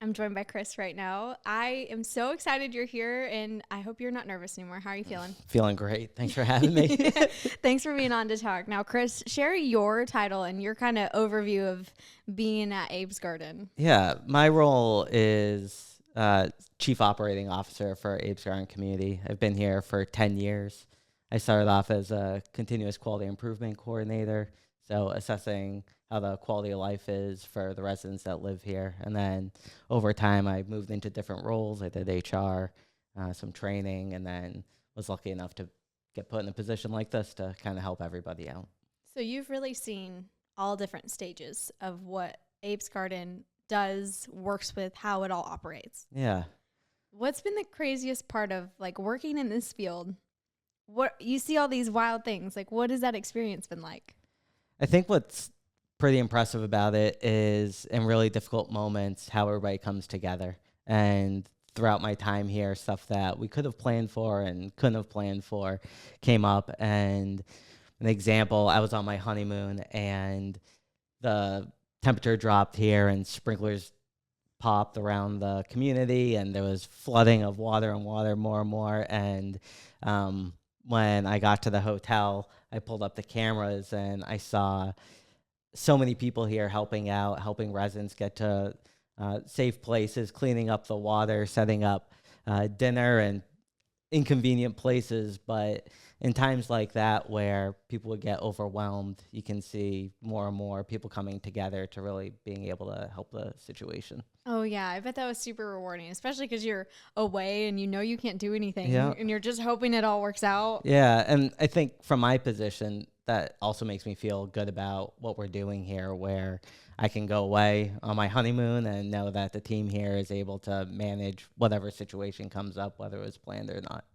I'm joined by Chris right now. I am so excited you're here, and I hope you're not nervous anymore. How are you feeling? Feeling great. Thanks for having me. Thanks for being on to talk. Now, Chris, share your title and your kind of overview of being at Abe's Garden. Yeah, my role is Chief Operating Officer for Abe's Garden Community. I've been here for 10 years. I started off as a continuous quality improvement coordinator, so assessing how the quality of life is for the residents that live here. And then over time, I moved into different roles. I did HR, some training, and then was lucky enough to get put in a position like this to kind of help everybody out. So you've really seen all different stages of what Abe's Garden does, works with, how it all operates. Yeah. What's been the craziest part of like working in this field? What you see all these wild things. Like, what has that experience been like? I think what's pretty impressive about it is in really difficult moments how everybody comes together. And throughout my time here, stuff that we could have planned for and couldn't have planned for came up. And an example, I was on my honeymoon and the temperature dropped here and sprinklers popped around the community and there was flooding of water and water more and more. And when I got to the hotel, I pulled up the cameras and I saw so many people here helping out, helping residents get to safe places, cleaning up the water, setting up dinner and inconvenient places. But in times like that where people would get overwhelmed, you can see more and more people coming together to really being able to help the situation. Oh, yeah. I bet that was super rewarding, especially because you're away and you know you can't do anything. Yeah. And you're just hoping it all works out. Yeah, and I think from my position, that also makes me feel good about what we're doing here, where I can go away on my honeymoon and know that the team here is able to manage whatever situation comes up, whether it was planned or not.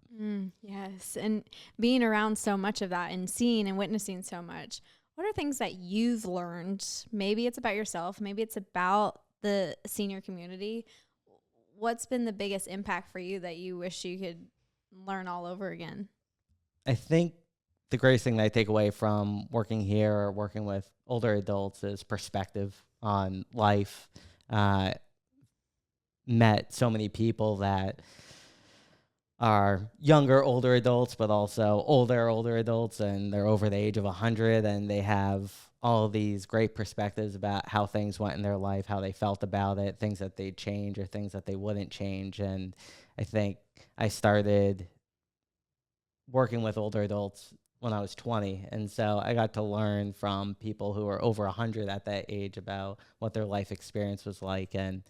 Yes. And being around so much of that and seeing and witnessing so much, what are things that you've learned? Maybe it's about yourself. Maybe it's about the senior community. What's been the biggest impact for you that you wish you could learn all over again? I think the greatest thing that I take away from working here or working with older adults is perspective on life. Met so many people that are younger, older adults, but also older adults, and they're over the age of 100, and they have all these great perspectives about how things went in their life, how they felt about it, things that they'd change or things that they wouldn't change. And I think I started working with older adults when I was 20. And so I got to learn from people who were over 100 at that age about what their life experience was like. And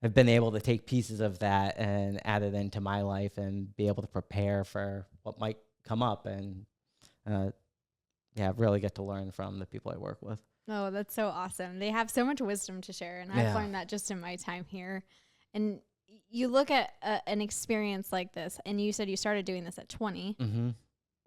I've been able to take pieces of that and add it into my life and be able to prepare for what might come up and, really get to learn from the people I work with. Oh, that's so awesome. They have so much wisdom to share. And I've learned that just in my time here. And you look at an experience like this, and you said you started doing this at 20. Mm-hmm.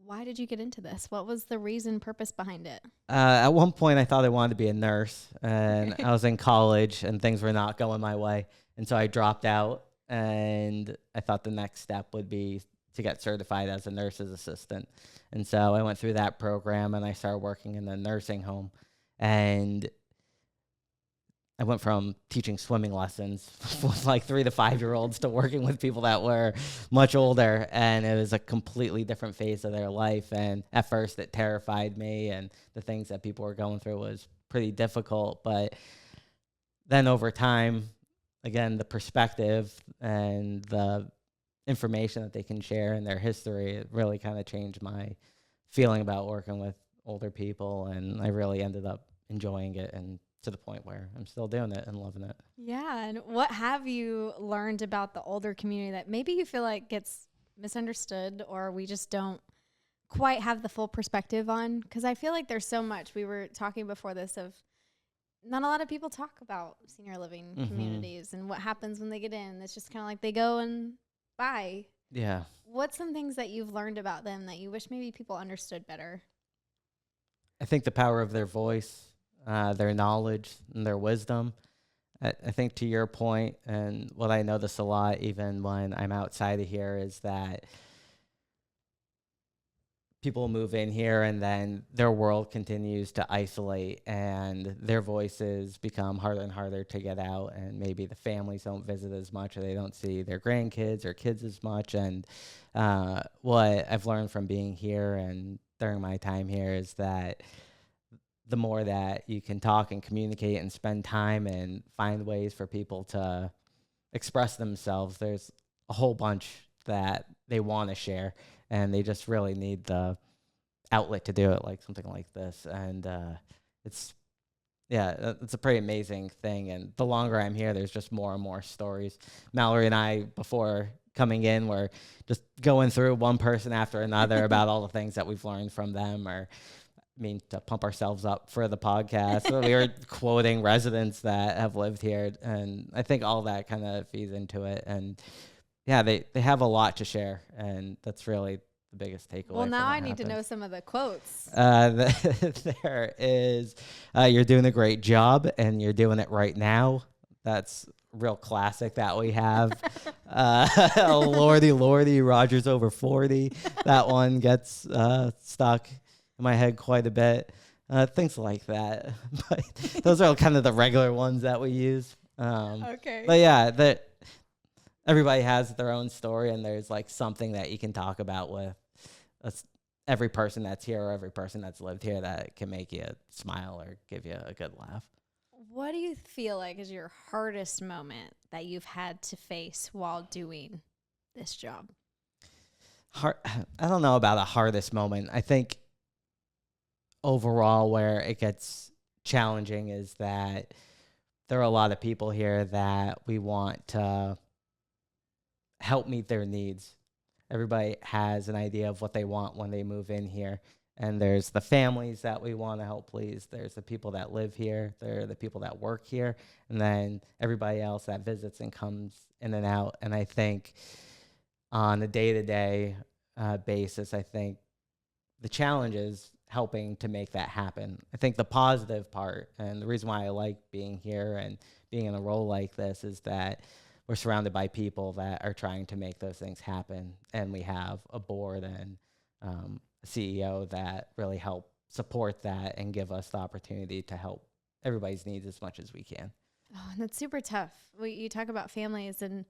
Why did you get into this? What was the reason, purpose behind it? At one point, I thought I wanted to be a nurse, and I was in college, and things were not going my way. And so I dropped out, and I thought the next step would be to get certified as a nurse's assistant. And so I went through that program, and I started working in the nursing home. And I went from teaching swimming lessons with like 3 to 5 year olds to working with people that were much older. And it was a completely different phase of their life. And at first it terrified me, and the things that people were going through was pretty difficult. But then over time, again, the perspective and the information that they can share in their history, it really kind of changed my feeling about working with older people. And I really ended up enjoying it, and to the point where I'm still doing it and loving it. Yeah. And what have you learned about the older community that maybe you feel like gets misunderstood, or we just don't quite have the full perspective on? Because I feel like there's so much. We were talking before this of not a lot of people talk about senior living communities and what happens when they get in. It's just kind of like they go and buy. Yeah. What's some things that you've learned about them that you wish maybe people understood better? I think the power of their voice, their knowledge, and their wisdom. I think to your point, and what I notice a lot even when I'm outside of here, is that people move in here and then their world continues to isolate and their voices become harder and harder to get out, and maybe the families don't visit as much or they don't see their grandkids or kids as much. And what I've learned from being here and during my time here is that the more that you can talk and communicate and spend time and find ways for people to express themselves, there's a whole bunch that they want to share, and they just really need the outlet to do it, like something like this. And it's it's a pretty amazing thing. And the longer I'm here, there's just more and more stories. Mallory and I, before coming in, were just going through one person after another about all the things that we've learned from them, or to pump ourselves up for the podcast. So we were quoting residents that have lived here, and I think all that kind of feeds into it. And they have a lot to share, and that's really the biggest takeaway. Well, now I need to know some of the quotes. There is, you're doing a great job, and you're doing it right now. That's a real classic that we have. Lordy, Lordy, Roger's over 40. That one gets stuck in my head quite a bit. Things like that. But those are kind of the regular ones that we use. Okay. But yeah, everybody has their own story, and there's like something that you can talk about with every person that's here or every person that's lived here that can make you smile or give you a good laugh. What do you feel like is your hardest moment that you've had to face while doing this job? I don't know about a hardest moment. I think overall where it gets challenging is that there are a lot of people here that we want to help meet their needs. Everybody has an idea of what they want when they move in here. And there's the families that we want to help please. There's the people that live here. There are the people that work here. And then everybody else that visits and comes in and out. And I think on a day-to-day basis, I think the challenge is helping to make that happen. I think the positive part, and the reason why I like being here and being in a role like this, is that we're surrounded by people that are trying to make those things happen. And we have a board and a CEO that really help support that and give us the opportunity to help everybody's needs as much as we can. Oh, and that's super tough. You talk about families, and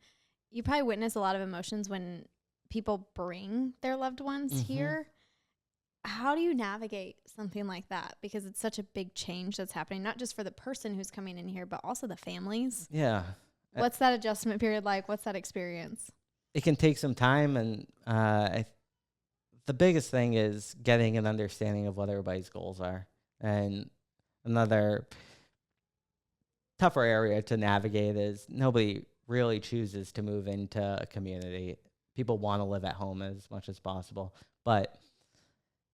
you probably witness a lot of emotions when people bring their loved ones here. How do you navigate something like that? Because it's such a big change that's happening, not just for the person who's coming in here, but also the families. Yeah. What's that adjustment period like? What's that experience? It can take some time, and the biggest thing is getting an understanding of what everybody's goals are. And another tougher area to navigate is nobody really chooses to move into a community. People want to live at home as much as possible. But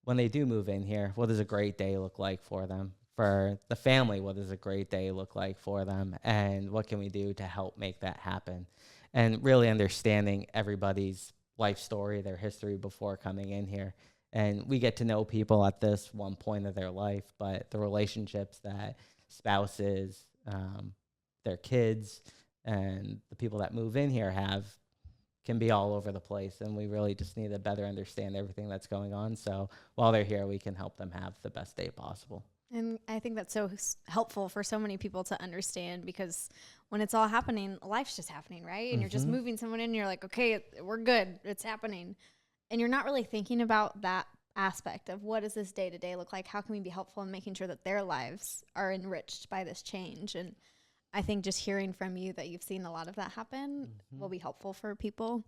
when they do move in here, what does a great day look like for them? For the family, what does a great day look like for them? And what can we do to help make that happen? And really understanding everybody's life story, their history before coming in here. And we get to know people at this one point of their life, but the relationships that spouses, their kids, and the people that move in here have can be all over the place. And we really just need to better understand everything that's going on. So while they're here, we can help them have the best day possible. And I think that's so helpful for so many people to understand, because when it's all happening, life's just happening, right? And you're just moving someone in and you're like, okay, we're good. It's happening. And you're not really thinking about that aspect of what does this day to day look like? How can we be helpful in making sure that their lives are enriched by this change? And I think just hearing from you that you've seen a lot of that happen will be helpful for people.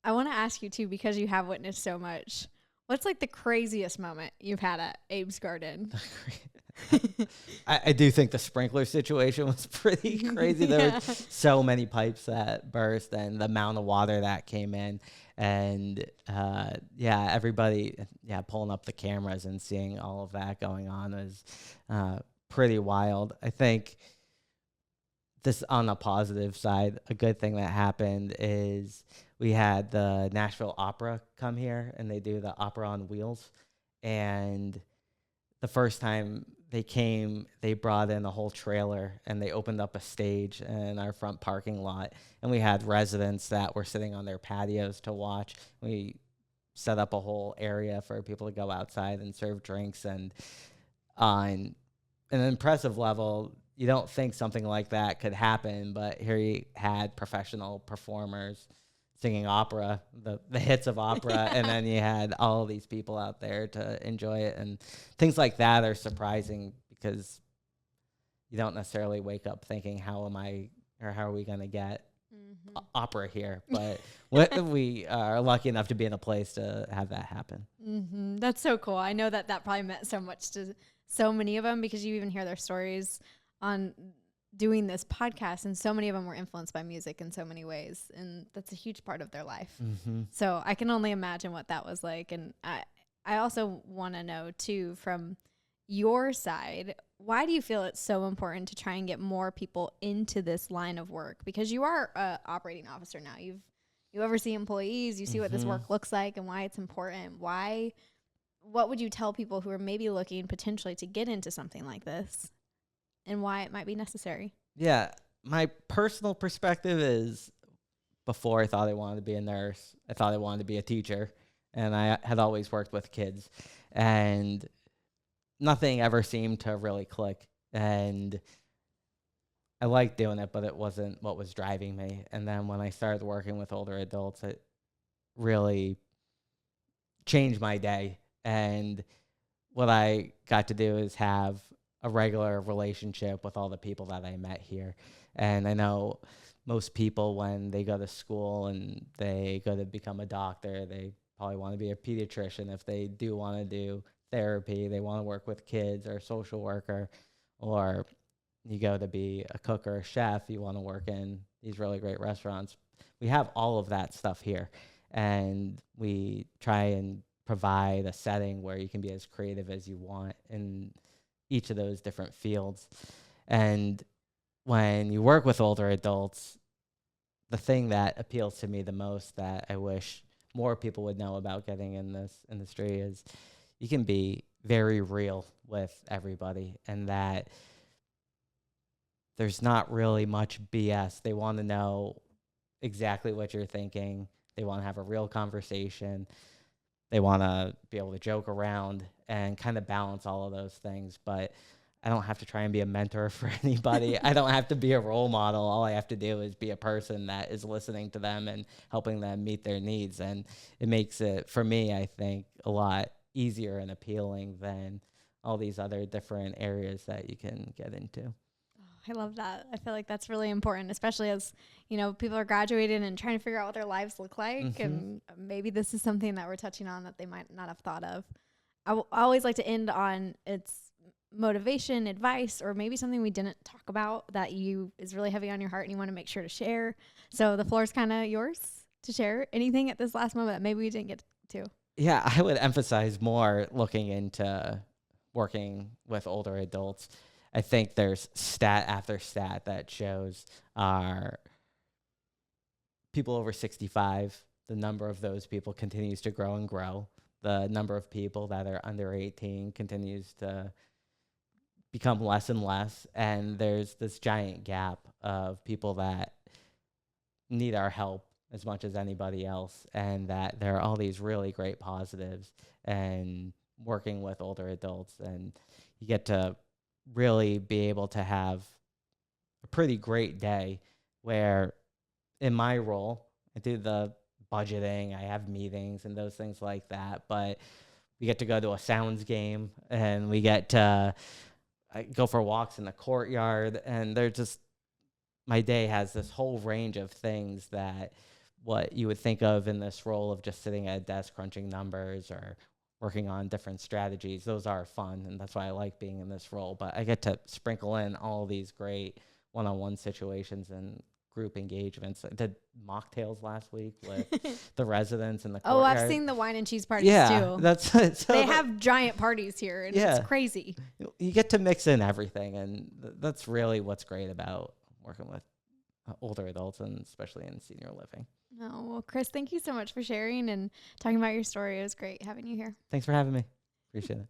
I want to ask you too, because you have witnessed so much, what's like the craziest moment you've had at Abe's Garden? I do think the sprinkler situation was pretty crazy. There were so many pipes that burst and the amount of water that came in. And everybody pulling up the cameras and seeing all of that going on was pretty wild. I think this, on the positive side, a good thing that happened is we had the Nashville Opera come here, and they do the Opera on Wheels. And the first time they came, they brought in a whole trailer, and they opened up a stage in our front parking lot. And we had residents that were sitting on their patios to watch. We set up a whole area for people to go outside and serve drinks. And on an impressive level, you don't think something like that could happen, but here you had professional performers singing opera, the hits of opera, and then you had all these people out there to enjoy it. And things like that are surprising because you don't necessarily wake up thinking, how are we going to get opera here? But we are lucky enough to be in a place to have that happen. That's so cool. I know that probably meant so much to so many of them, because you even hear their stories on doing this podcast, and so many of them were influenced by music in so many ways, and that's a huge part of their life. So I can only imagine what that was like. And I also want to know too, from your side, why do you feel it's so important to try and get more people into this line of work? Because you are a operating officer now. You oversee employees, you see what this work looks like and why it's important. What would you tell people who are maybe looking potentially to get into something like this, and why it might be necessary? Yeah, my personal perspective is, before I thought I wanted to be a nurse, I thought I wanted to be a teacher, and I had always worked with kids, and nothing ever seemed to really click. And I liked doing it, but it wasn't what was driving me. And then when I started working with older adults, it really changed my day. And what I got to do is have a regular relationship with all the people that I met here. And I know most people, when they go to school and they go to become a doctor, they probably want to be a pediatrician. If they do want to do therapy, they want to work with kids, or a social worker, or you go to be a cook or a chef, you want to work in these really great restaurants. We have all of that stuff here, and we try and provide a setting where you can be as creative as you want in each of those different fields. And when you work with older adults, the thing that appeals to me the most, that I wish more people would know about getting in this industry, is you can be very real with everybody, and that there's not really much BS. They want to know exactly what you're thinking. They want to have a real conversation. They want to be able to joke around and kind of balance all of those things. But I don't have to try and be a mentor for anybody. I don't have to be a role model. All I have to do is be a person that is listening to them and helping them meet their needs. And it makes it, for me, I think, a lot easier and appealing than all these other different areas that you can get into. I love that. I feel like that's really important, especially as, people are graduating and trying to figure out what their lives look like. And maybe this is something that we're touching on that they might not have thought of. I always like to end on its motivation, advice, or maybe something we didn't talk about that is really heavy on your heart and you want to make sure to share. So the floor is kind of yours to share anything at this last moment that maybe we didn't get to. Yeah, I would emphasize more looking into working with older adults. I think there's stat after stat that shows our people over 65, the number of those people continues to grow and grow. The number of people that are under 18 continues to become less and less. And there's this giant gap of people that need our help as much as anybody else. And that there are all these really great positives and working with older adults. And you get to really be able to have a pretty great day, where in my role, I do the budgeting, I have meetings and those things like that, but we get to go to a sounds game, and we get to go for walks in the courtyard, and my day has this whole range of things that what you would think of in this role of just sitting at a desk crunching numbers or working on different strategies. Those are fun, and that's why I like being in this role. But I get to sprinkle in all these great one-on-one situations and group engagements. I did mocktails last week with the residents in the courtyard. I've seen the wine and cheese parties too. They have giant parties here, and it's crazy. You get to mix in everything, and that's really what's great about working with older adults, and especially in senior living. Oh, well, Chris, thank you so much for sharing and talking about your story. It was great having you here. Thanks for having me. Appreciate it.